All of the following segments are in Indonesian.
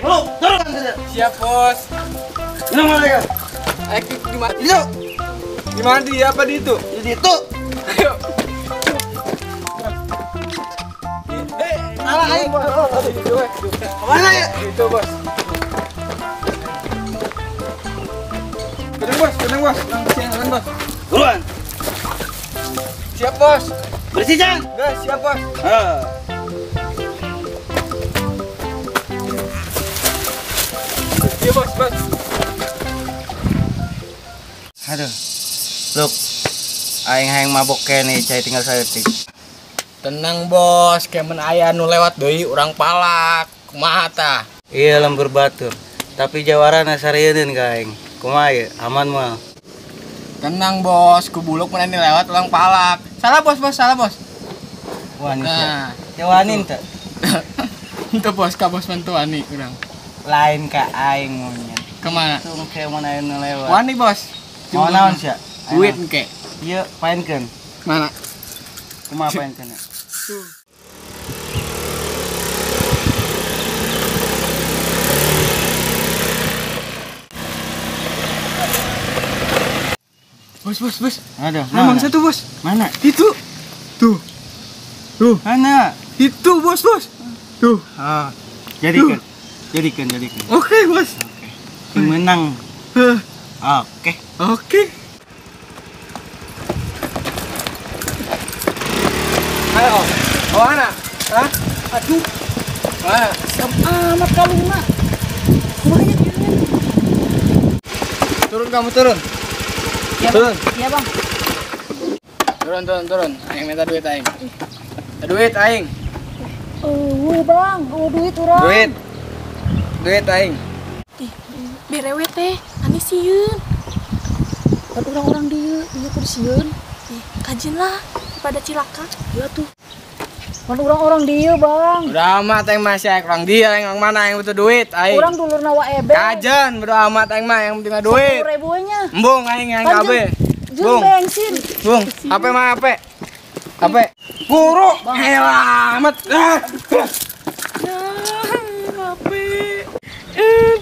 belum. Turun saja. Siap, Bos. Ini mana ya? Ayo di mana? Itu. Di mana dia? Apa di itu? Di itu. Ayo. Salah aing. Mana ya? Itu, Bos. Tenang, Bos. Tenang, Bos. Tenang, Bos. Buruan. Siap, Bos. Bersih, Jang. Guys, siap, Bos. Iya, Bos, Bos. Aduh. Look. Aing mabok kene cai tinggal saeutik. Tenang, Bos. Kemen aya nu lewat deui urang palak. Kumaha tah? Iya lembur batur. Tapi jawarana sareueun ka aing. Kumaha ye? Aman mah. Tenang, Bos. Kubuluk mana nih lewat urang palak. Salah, Bos, Bos. Salah, Bos. Wani. Nah. Jawanin teh. Itu, Bos, ka Bos bantuani urang. Lain ka aing monyet. Kemana? Tung ke mana aya nu lewat. Wani, Bos. Mau naon sia? Duit engke. Ieu paenkeun. Mana? Kumaha paenkeun? Tuh. Bos, Bos, Bos. Ada. Namang satu, Bos. Mana? Itu. Tuh. Tuh. Mana? Itu, Bos, Bos. Tuh. Ah, jadikan. Jadikan. Oke, Bos. Yang menang. Heh. Oke. Oke. Ayo. Oh, mana? Hah? Aduh. Mana? Amat kalungna. Kumanya Turun kamu, turun. Iya, Turun. Iya, Bang. Turun. Aing minta duit aing. Minta duit aing. Bang, duit urang. Duit aing. Berewe teh, ani sieun. Kan orang-orang dieu kudu sieun. Kajin lah pada cilaka. Iya tuh. Kan orang-orang dieu, Bang. Udah amat aing masih aing orang dia yang mana yang butuh duit aing. Urang dulurna wae Kajen, udah amat aing mah yang penting mah duit. 10.000-nya. Embung aing yang kabeh. Jeung bensin. Bung, HP mah HP. HP. Guru. Helamat. HP.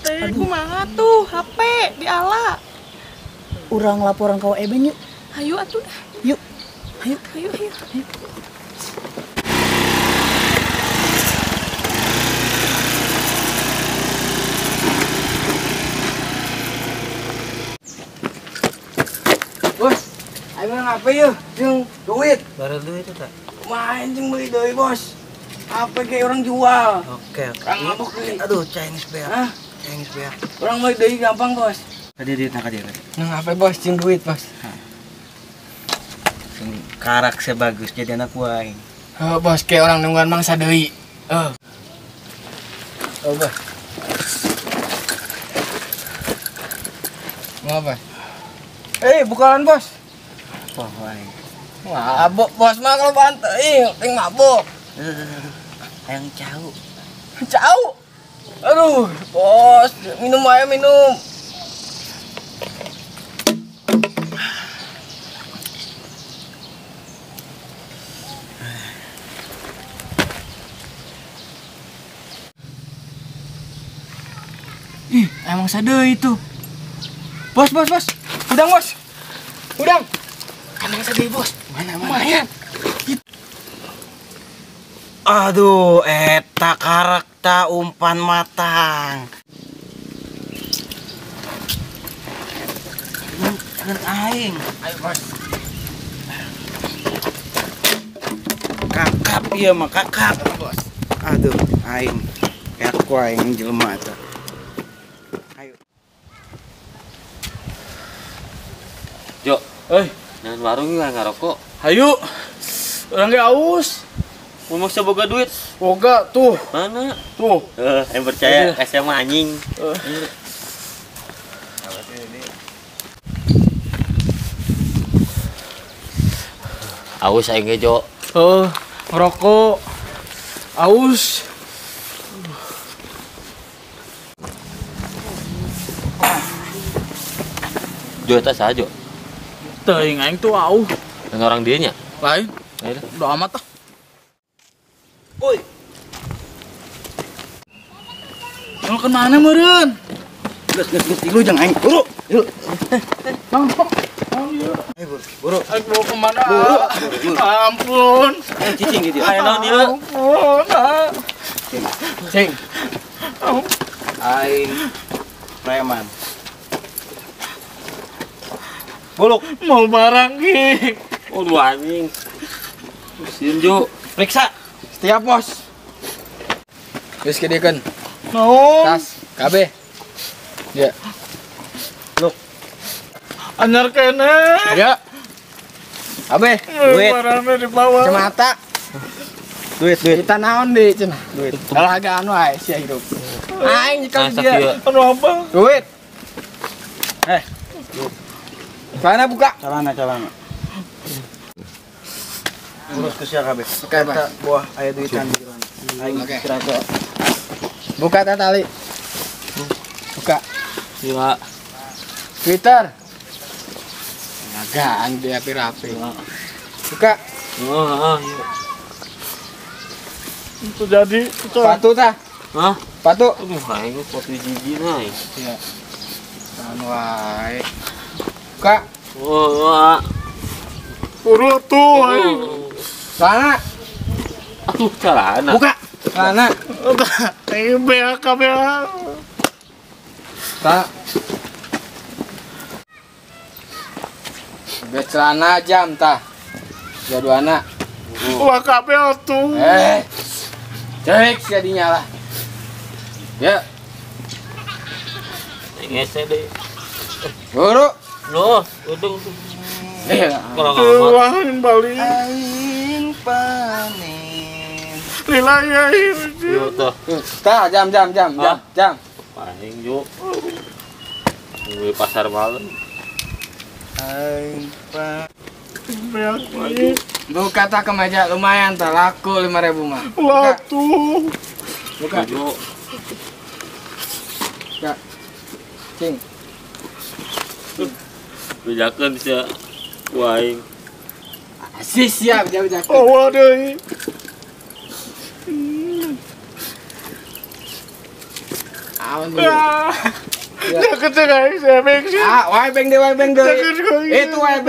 Teh kumaha tuh HP diala. Urang laporan ka wae yuk. Hayu atuh dah. Yuk. Hayu. Bos, aing mah HP yeuh, jeung duit. Baru duit itu tak? Main jeung beli deui, Bos. HP ge orang jual. Oke. Kang mabok deui. Aduh, Chinese beak. Hah? Chinese beak. Orang beli deui gampang, Bos. Tadi dia nak dia. Nang HP, Bos, jeung duit, Bos. Karak sebagus jadi anak waing. Oh, Bos, kayak orang nungguan mangsa deui. Oh, Bos. Mau apa? Bukan, Bos. Wah, waing. Mabok, Bos mah kalau bantai, ting mabok. Yang jauh. Jauh. Aduh, Bos, minum aja minum. Emang sadeu itu. Bos. Udang, Bos. Udang. Emang sadeu, Bos. Mana? Lumayan. Aduh, eta karakta umpan matang. Kan aing. Ayo, Bos. Kakap ieu mah kakap. Bos. Aduh, aing. Kayak ku aing jelema eta. Ayo. Jo, jangan warung nggak ngarokok. Hayu. Orang ge aus. Mau maksa boga duit. Boga tuh. Mana? Tuh. Yang percaya SMA anjing. Aus aing ge, Jo. Ngerokok. Aus. Jo eta saha, Jo? Teuing aing tuh au. Dan orang dianya. Lain. Ayo. Udah amat ah. Woi. Mau kemana meureun? Geus lu jangan aing. Buru. Yuk. Bang. Ayo buru. Aing mau kemana? Buru. Ampun. Cicing gitu. Ayo naon ieu? Ampun. Cing. Aing preman. Buluk. Mau barang ki. Oh, dua anjing. Sieun Jo. Periksa. Setiap pos. Geus kidekeun. No. Tas, KB. Ya. Luk. Anyar kene. Ya. Abe, Duit. Barangnya di bawah. Cemata. Duit. Kita naon di cenah? Duit. Olahraga anu ae sia hidup. Aing kalau Masak dia. ieu. Anu apa? Duit. Mana buka? Calana. Urus ke sia kabeh. Oke, Pak. Buah aya duitan di jero. Aing Oke. istirahat heula. Buka tali. Buka. Iya. Twitter. Nagaan dia rapi. Buka. Oh, iya. Itu jadi sepatu tah. Hah? Sepatu. Aduh, aing foto jiji naik. Iya. Anu wae. Buka. Oh, Uru tuh. Sana. aduh, celana. Buka. Sana. Ini beak kamera. Sana. Be celana jam tah. Dua-duana. Wah kabel tuh. Cek jadinya lah. Ya, Ngese deh. buru. Loh, udung tuh. Kalau Wah, balik. Aing panen. Nilainya ini. Yo tuh. Tah, jam. Paling Jo. Di pasar malam. Aing panen. Beak lagi. Buka tak kemeja lumayan tak laku 5.000 mah. Wah tuh. Buka. Jo. Cing. Bejakeun sia waing. Siap jauh. Oh deh. Awan dulu. Ya kecil saya bensin. Wae beng deh. Jangan kau Itu wae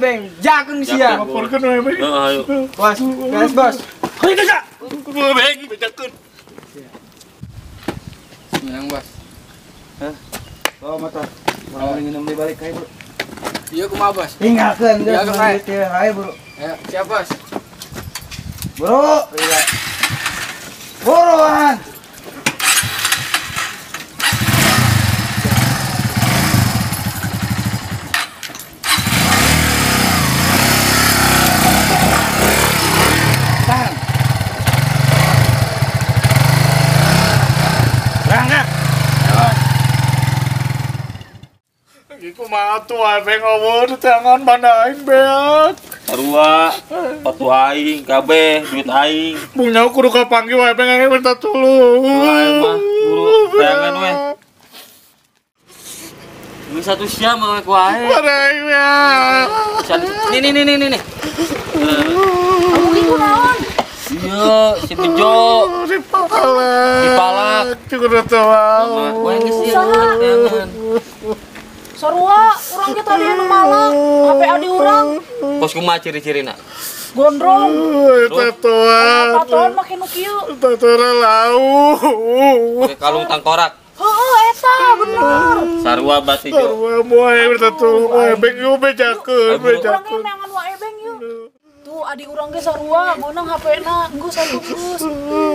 beng. Jakun sia. Laporkan wae beng. Ayo. Bos, beres bos. Hei kaca. Gua beng bejakeun. Menang bos. Bawa motor. Mau minum di balik ayo, Bro. Iya kumaha bos? Tinggalkeun Ya, geus Kak. duit teh. Ayo, Bro. Ayo, siap bos. Bro. Buruan. Tahan. Berangkat. Iku mah tuh wae beng awur tangan mandain beak. Sarua, foto aing, kabeh, duit aing. Punya kudu kapanggil wae beng aing minta tolong. Aing mah buru bayangan we. Ini satu siam we wae. Padahal ya. Nih. Kamu iku naon? Iya, si Bejo. Dipalak. Cukup tua. Wae geus ieu bayangan. Sarua, urang ge tadi anu malang. HP adi urang Pos kumaha ciri-cirina? gondrong. Tatoan. Patoan make nu kieu. Tatoan lau. Pakai kalung tangkorak. Heeh, eta bener. Sarua bati Jo. Sarua moe minta tolong wae beng yo bejakeun. Urang ge neangan wae beng yuk. Tuh adi urang ge sarua, beunang HP-na. Enggeus atuh geus.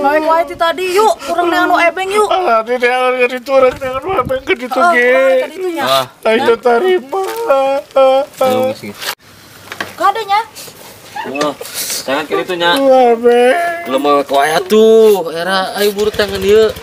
Naik wae ti tadi yuk, urang neangan wae beng yuk. Ah, di neangan ke ditu orang neangan wae beng ke ditu ge. Urang tadi nya. Wah, Ayo tarima. ayo geus geus. Kadenya. Wah, jangan kira itu nya. Wae beng. Belum mau ke wae atuh. Era ayo buru tangan ieu.